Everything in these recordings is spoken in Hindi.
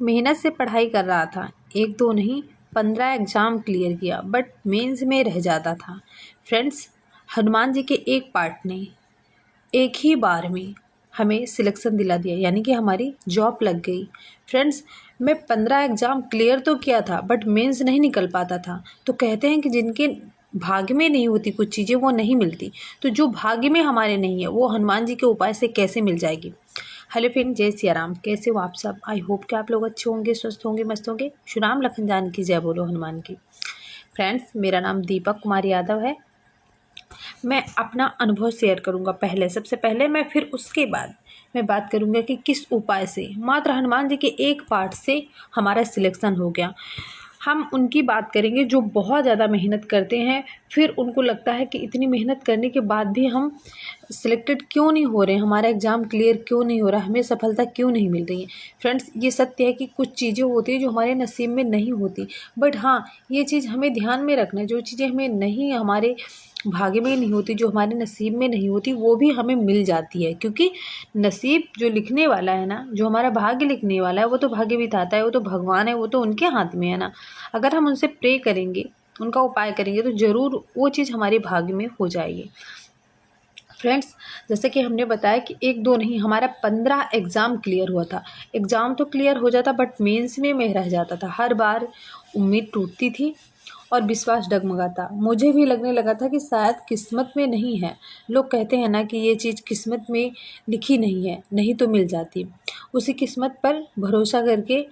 मेहनत से पढ़ाई कर रहा था, एक दो नहीं 15 एग्ज़ाम क्लियर किया, बट मेंस में रह जाता था। फ्रेंड्स, हनुमान जी के एक पार्ट ने एक ही बार में हमें सिलेक्शन दिला दिया, यानी कि हमारी जॉब लग गई। फ्रेंड्स, मैं 15 एग्ज़ाम क्लियर तो किया था बट मेंस नहीं निकल पाता था। तो कहते हैं कि जिनके भाग्य में नहीं होती कुछ चीज़ें वो नहीं मिलती, तो जो भाग्य में हमारे नहीं है वो हनुमान जी के उपाय से कैसे मिल जाएगी। हेलो फ्रेंड, जय सिया राम। कैसे हो आप सब? आई होप कि आप लोग अच्छे होंगे, स्वस्थ होंगे, मस्त होंगे। श्री राम लखन जान की जय बोलो हनुमान की। फ्रेंड्स, मेरा नाम दीपक कुमार यादव है। मैं अपना अनुभव शेयर करूंगा सबसे पहले मैं, फिर उसके बाद मैं बात करूंगा कि किस उपाय से मात्र हनुमान जी के एक पाठ से हमारा सिलेक्शन हो गया। हम उनकी बात करेंगे जो बहुत ज़्यादा मेहनत करते हैं, फिर उनको लगता है कि इतनी मेहनत करने के बाद भी हम सिलेक्टेड क्यों नहीं हो रहे हैं, हमारा एग्ज़ाम क्लियर क्यों नहीं हो रहा, हमें सफलता क्यों नहीं मिल रही है। फ्रेंड्स, ये सत्य है कि कुछ चीज़ें होती हैं जो हमारे नसीब में नहीं होती, बट हाँ, ये चीज़ हमें ध्यान में रखना है। जो चीज़ें हमें नहीं, हमारे भाग्य में नहीं होती, जो हमारे नसीब में नहीं होती, वो भी हमें मिल जाती है। क्योंकि नसीब जो लिखने वाला है ना, जो हमारा भाग्य लिखने वाला है, वो तो भाग्य विधाता है, वो तो भगवान है, वो तो उनके हाथ में है ना। अगर हम उनसे प्रे करेंगे, उनका उपाय करेंगे, तो ज़रूर वो चीज़ हमारे भाग्य में हो जाएगी। फ्रेंड्स, जैसे कि हमने बताया कि एक दो नहीं हमारा 15 एग्ज़ाम क्लियर हुआ था। एग्ज़ाम तो क्लियर हो जाता बट मेंस में मैं रह जाता था। हर बार उम्मीद टूटती थी और विश्वास डगमगाता। मुझे भी लगने लगा था कि शायद किस्मत में नहीं है। लोग कहते हैं ना कि ये चीज़ किस्मत में लिखी नहीं है, नहीं तो मिल जाती। उसी किस्मत पर भरोसा करके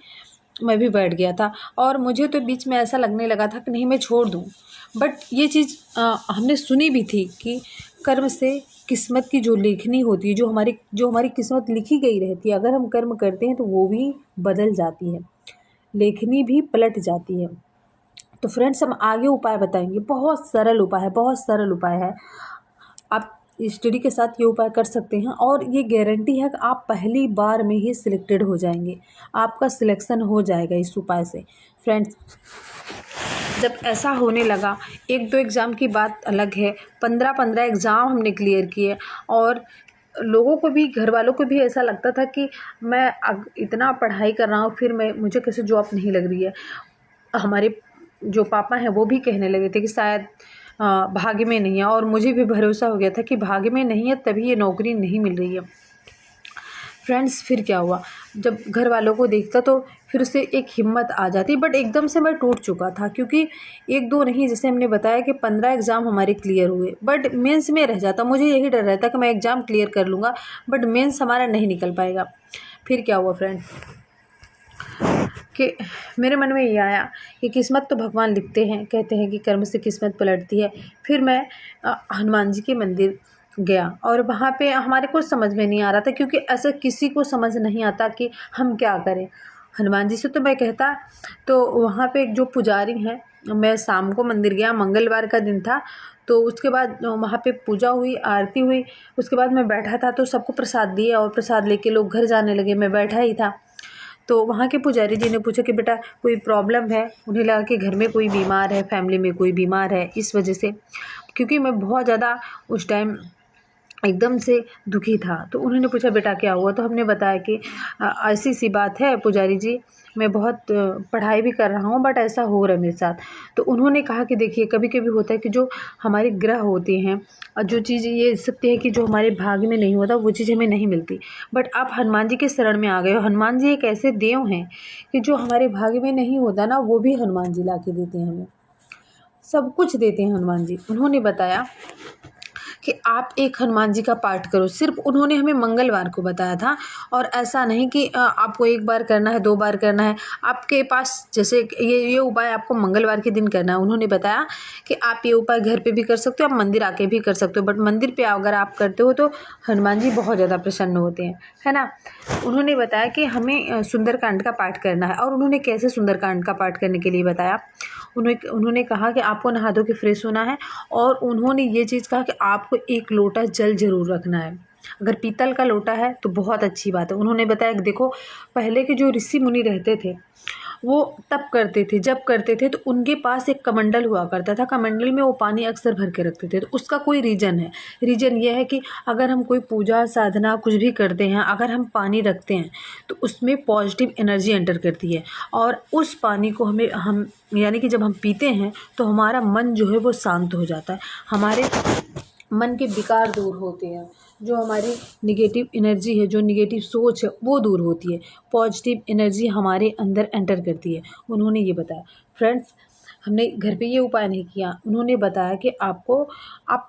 मैं भी बैठ गया था और मुझे तो बीच में ऐसा लगने लगा था कि नहीं, मैं छोड़ दूँ। बट ये चीज़ हमने सुनी भी थी कि कर्म से किस्मत की जो लेखनी होती है, जो हमारी किस्मत लिखी गई रहती है, अगर हम कर्म करते हैं तो वो भी बदल जाती है, लेखनी भी पलट जाती है। तो फ्रेंड्स, हम आगे उपाय बताएंगे। बहुत सरल उपाय है, बहुत सरल उपाय है। आप स्टडी के साथ ये उपाय कर सकते हैं और ये गारंटी है कि आप पहली बार में ही सिलेक्टेड हो जाएंगे, आपका सिलेक्शन हो जाएगा इस उपाय से। फ्रेंड्स, जब ऐसा होने लगा, एक दो एग्ज़ाम की बात अलग है, 15 एग्ज़ाम हमने क्लियर किए और लोगों को भी, घर वालों को भी ऐसा लगता था कि मैं इतना पढ़ाई कर रहा हूँ, फिर मुझे कैसे जॉब नहीं लग रही है। हमारे जो पापा हैं वो भी कहने लगे थे कि शायद भाग्य में नहीं है, और मुझे भी भरोसा हो गया था कि भाग्य में नहीं है तभी ये नौकरी नहीं मिल रही है। फ्रेंड्स, फिर क्या हुआ, जब घर वालों को देखता तो फिर उससे एक हिम्मत आ जाती, बट एकदम से मैं टूट चुका था। क्योंकि एक दो नहीं, जैसे हमने बताया कि 15 एग्ज़ाम हमारे क्लियर हुए, बट मेंस में रह जाता। मुझे यही डर रहता कि मैं एग्ज़ाम क्लियर कर लूँगा बट मेंस हमारा नहीं निकल पाएगा। फिर क्या हुआ फ्रेंड्स, कि मेरे मन में ये आया कि किस्मत तो भगवान लिखते हैं, कहते हैं कि कर्म से किस्मत पलटती है। फिर मैं हनुमान जी के मंदिर गया और वहाँ पे हमारे कुछ समझ में नहीं आ रहा था, क्योंकि ऐसा किसी को समझ नहीं आता कि हम क्या करें। हनुमान जी से तो मैं कहता, तो वहाँ पे एक जो पुजारी हैं, मैं शाम को मंदिर गया, मंगलवार का दिन था। तो उसके बाद वहाँ पे पूजा हुई, आरती हुई, उसके बाद मैं बैठा था तो सबको प्रसाद दिया और प्रसाद लेके लोग घर जाने लगे, मैं बैठा ही था। तो वहाँ के पुजारी जी ने पूछा कि बेटा कोई प्रॉब्लम है। उन्हें लगा कि घर में कोई बीमार है, फैमिली में कोई बीमार है, इस वजह से। क्योंकि मैं बहुत ज़्यादा उस टाइम एकदम से दुखी था। तो उन्होंने पूछा बेटा क्या हुआ, तो हमने बताया कि ऐसी सी बात है पुजारी जी, मैं बहुत पढ़ाई भी कर रहा हूँ बट ऐसा हो रहा है मेरे साथ। तो उन्होंने कहा कि देखिए, कभी कभी होता है कि जो हमारे ग्रह होते हैं और जो चीज़, ये सत्य है कि जो हमारे भाग्य में नहीं होता वो चीज़ हमें नहीं मिलती। बट आप हनुमान जी के शरण में आ गए हो। हनुमान जी एक ऐसे देव हैं कि जो हमारे भाग्य में नहीं होता ना, वो भी हनुमान जी ला के देते हैं, हमें सब कुछ देते हैं हनुमान जी। उन्होंने बताया कि आप एक हनुमान जी का पाठ करो। सिर्फ उन्होंने हमें मंगलवार को बताया था, और ऐसा नहीं कि आपको एक बार करना है, 2 बार करना है। आपके पास जैसे ये उपाय आपको मंगलवार के दिन करना है। उन्होंने बताया कि आप ये उपाय घर पे भी कर सकते हो, आप मंदिर आके भी कर सकते हो, बट मंदिर पे अगर आप करते हो तो हनुमान जी बहुत ज़्यादा प्रसन्न होते हैं, है ना। उन्होंने बताया कि हमें सुंदरकांड का पाठ करना है, और उन्होंने कैसे सुंदरकांड का पाठ करने के लिए बताया। उन्होंने कहा कि आपको नहा धो के फ्रेश होना है, और उन्होंने ये चीज़ कहा कि आपको 1 लोटा जल ज़रूर रखना है। अगर पीतल का लोटा है तो बहुत अच्छी बात है। उन्होंने बताया कि देखो, पहले के जो ऋषि मुनि रहते थे वो तब करते थे, जब करते थे तो उनके पास एक कमंडल हुआ करता था, कमंडल में वो पानी अक्सर भर के रखते थे। तो उसका कोई रीज़न है, रीज़न ये है कि अगर हम कोई पूजा साधना कुछ भी करते हैं, अगर हम पानी रखते हैं तो उसमें पॉजिटिव एनर्जी एंटर करती है, और उस पानी को हम यानी कि जब हम पीते हैं तो हमारा मन जो है वो शांत हो जाता है, हमारे मन के विकार दूर होते हैं, जो हमारी निगेटिव एनर्जी है, जो निगेटिव सोच है वो दूर होती है, पॉजिटिव एनर्जी हमारे अंदर एंटर करती है। उन्होंने ये बताया। फ्रेंड्स, हमने घर पे ये उपाय नहीं किया, उन्होंने बताया कि आप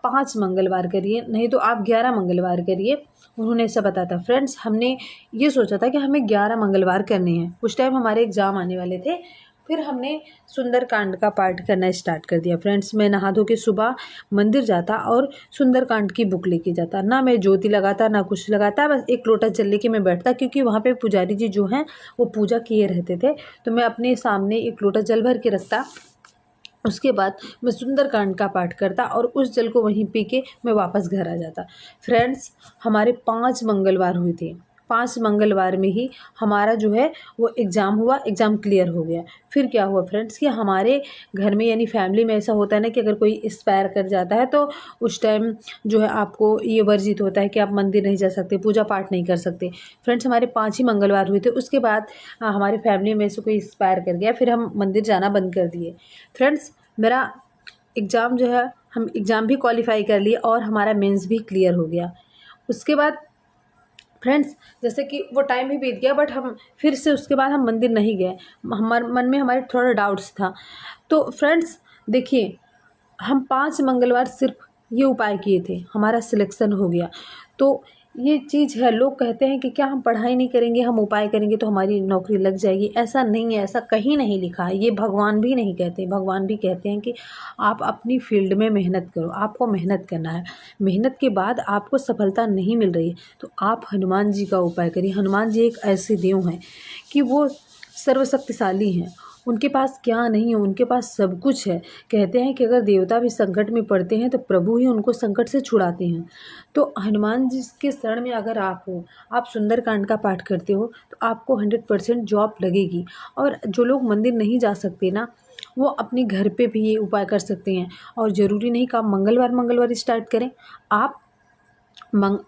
5 मंगलवार करिए, नहीं तो आप 11 मंगलवार करिए। उन्होंने ऐसा बताया था। फ्रेंड्स, हमने ये सोचा था कि हमें 11 मंगलवार करने हैं। उस टाइम हमारे एग्ज़ाम आने वाले थे। फिर हमने सुंदरकांड का पाठ करना स्टार्ट कर दिया। फ्रेंड्स, मैं नहा धो के सुबह मंदिर जाता और सुंदरकांड की बुक लेके जाता, ना मैं ज्योति लगाता ना कुछ लगाता, बस एक लोटा जल लेके मैं बैठता, क्योंकि वहाँ पे पुजारी जी जो हैं वो पूजा किए रहते थे। तो मैं अपने सामने एक लोटा जल भर के रखता, उसके बाद मैं सुंदरकांड का पाठ करता और उस जल को वहीं पी के मैं वापस घर आ जाता। फ्रेंड्स, हमारे 5 मंगलवार हुए थे। 5 मंगलवार में ही हमारा जो है वो एग्ज़ाम हुआ, एग्ज़ाम क्लियर हो गया। फिर क्या हुआ फ्रेंड्स कि हमारे घर में यानी फैमिली में ऐसा होता है ना कि अगर कोई एक्सपायर कर जाता है तो उस टाइम जो है आपको ये वर्जित होता है कि आप मंदिर नहीं जा सकते, पूजा पाठ नहीं कर सकते। फ्रेंड्स, हमारे 5 ही मंगलवार हुए थे। उसके बाद हमारी फैमिली में से कोई एक्सपायर कर गया, फिर हम मंदिर जाना बंद कर दिए। फ्रेंड्स, मेरा एग्ज़ाम जो है, हम एग्ज़ाम भी क्वालिफ़ाई कर लिए और हमारा मेंस भी क्लियर हो गया। उसके बाद फ्रेंड्स, जैसे कि वो टाइम भी बीत गया, बट हम फिर से उसके बाद हम मंदिर नहीं गए। हमारे मन में हमारे थोड़ा डाउट्स था। तो फ्रेंड्स देखिए, हम 5 मंगलवार सिर्फ ये उपाय किए थे, हमारा सिलेक्शन हो गया। तो ये चीज़ है, लोग कहते हैं कि क्या हम पढ़ाई नहीं करेंगे, हम उपाय करेंगे तो हमारी नौकरी लग जाएगी। ऐसा नहीं है, ऐसा कहीं नहीं लिखा है, ये भगवान भी नहीं कहते। भगवान भी कहते हैं कि आप अपनी फील्ड में मेहनत करो, आपको मेहनत करना है, मेहनत के बाद आपको सफलता नहीं मिल रही है तो आप हनुमान जी का उपाय करिए। हनुमान जी एक ऐसे देव हैं कि वो सर्वशक्तिशाली हैं, उनके पास क्या नहीं है, उनके पास सब कुछ है। कहते हैं कि अगर देवता भी संकट में पड़ते हैं तो प्रभु ही उनको संकट से छुड़ाते हैं। तो हनुमान जी के शरण में अगर आप हो, आप सुंदरकांड का पाठ करते हो तो आपको 100% जॉब लगेगी। और जो लोग मंदिर नहीं जा सकते ना, वो अपने घर पे भी ये उपाय कर सकते हैं। और ज़रूरी नहीं कि आप मंगलवार स्टार्ट करें। आप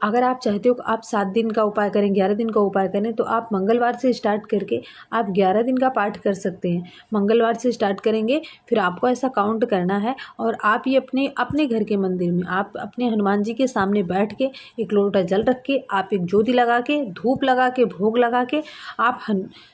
अगर आप चाहते हो कि आप 7 दिन का उपाय करें, 11 दिन का उपाय करें, तो आप मंगलवार से स्टार्ट करके आप 11 दिन का पाठ कर सकते हैं। मंगलवार से स्टार्ट करेंगे, फिर आपको ऐसा काउंट करना है और आप ये अपने अपने घर के मंदिर में आप अपने हनुमान जी के सामने बैठ के एक लोटा जल रख के, आप एक ज्योति लगा के, धूप लगा के, भोग लगा के आप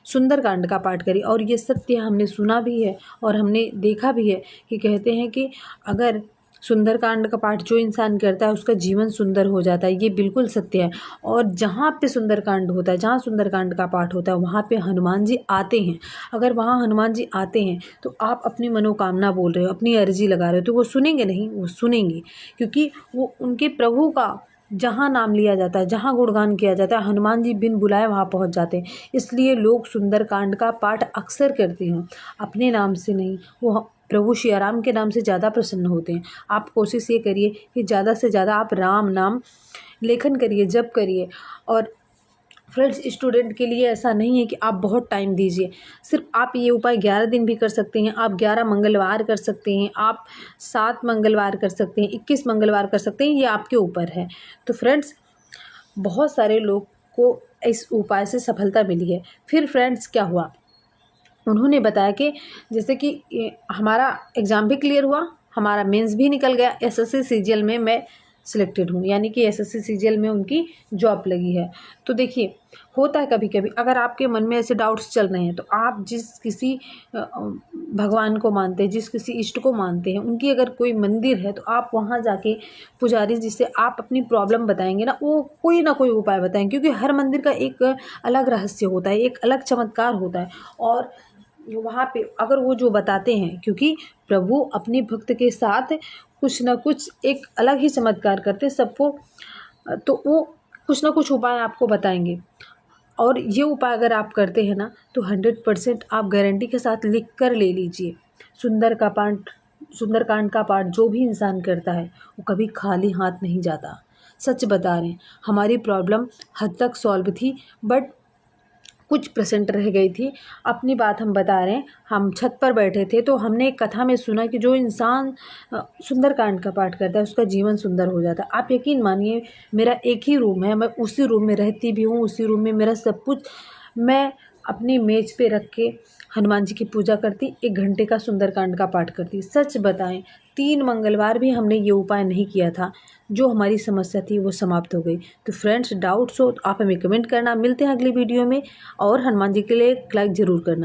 सुंदरकांड का पाठ करिए। और ये सत्य हमने सुना भी है और हमने देखा भी है कि कहते हैं कि अगर सुंदरकांड का पाठ जो इंसान करता है उसका जीवन सुंदर हो जाता है। ये बिल्कुल सत्य है। और जहाँ पे सुंदरकांड होता है, जहाँ सुंदरकांड का पाठ होता है, वहाँ पे हनुमान जी आते हैं। अगर वहाँ हनुमान जी आते हैं तो आप अपनी मनोकामना बोल रहे हो, अपनी अर्जी लगा रहे हो, तो वो सुनेंगे नहीं, वो सुनेंगे, क्योंकि वो उनके प्रभु का जहाँ नाम लिया जाता है, जहाँ गुणगान किया जाता है, हनुमान जी बिन बुलाए वहाँ पहुँच जाते हैं। इसलिए लोग सुंदरकांड का पाठ अक्सर करते हैं, अपने नाम से नहीं, वो प्रभु श्री राम के नाम से ज़्यादा प्रसन्न होते हैं। आप कोशिश ये करिए कि ज़्यादा से ज़्यादा आप राम नाम लेखन करिए, जप करिए। और फ्रेंड्स, स्टूडेंट के लिए ऐसा नहीं है कि आप बहुत टाइम दीजिए, सिर्फ आप ये उपाय 11 दिन भी कर सकते हैं, आप 11 मंगलवार कर सकते हैं, आप 7 मंगलवार कर सकते हैं, 21 मंगलवार कर सकते हैं, ये आपके ऊपर है। तो फ्रेंड्स, बहुत सारे लोग को इस उपाय से सफलता मिली है। फिर फ्रेंड्स क्या हुआ, उन्होंने बताया कि जैसे कि हमारा एग्ज़ाम भी क्लियर हुआ, हमारा मेंस भी निकल गया, एसएससी सीजीएल में मैं सिलेक्टेड हूँ, यानी कि एसएससी सीजीएल में उनकी जॉब लगी है। तो देखिए, होता है कभी कभी अगर आपके मन में ऐसे डाउट्स चल रहे हैं तो आप जिस किसी भगवान को मानते हैं, जिस किसी इष्ट को मानते हैं, उनकी अगर कोई मंदिर है तो आप वहाँ जाके पुजारी जी से आप अपनी प्रॉब्लम बताएंगे ना, वो कोई ना कोई उपाय बताएंगे, क्योंकि हर मंदिर का एक अलग रहस्य होता है, एक अलग चमत्कार होता है। और वहाँ पे अगर वो जो बताते हैं, क्योंकि प्रभु अपने भक्त के साथ कुछ ना कुछ एक अलग ही चमत्कार करते हैं सबको, तो वो कुछ ना कुछ उपाय आपको बताएंगे। और ये उपाय अगर आप करते हैं ना तो 100% आप गारंटी के साथ लिख कर ले लीजिए। सुंदरकांड का पाठ जो भी इंसान करता है वो कभी खाली हाथ नहीं जाता। सच बता रहे हैं, हमारी प्रॉब्लम हद तक सॉल्व थी, बट कुछ % रह गई थी। अपनी बात हम बता रहे हैं, हम छत पर बैठे थे तो हमने एक कथा में सुना कि जो इंसान सुंदरकांड का पाठ करता है उसका जीवन सुंदर हो जाता है। आप यकीन मानिए, मेरा एक ही रूम है, मैं उसी रूम में रहती भी हूँ, उसी रूम में मेरा सब कुछ। मैं अपनी मेज पे रख के हनुमान जी की पूजा करती, 1 घंटे का सुंदरकांड का पाठ करती। सच बताएं, 3 मंगलवार भी हमने ये उपाय नहीं किया था, जो हमारी समस्या थी वो समाप्त हो गई। तो फ्रेंड्स, डाउट्स हो तो आप हमें कमेंट करना। मिलते हैं अगली वीडियो में, और हनुमान जी के लिए एक लाइक ज़रूर करना।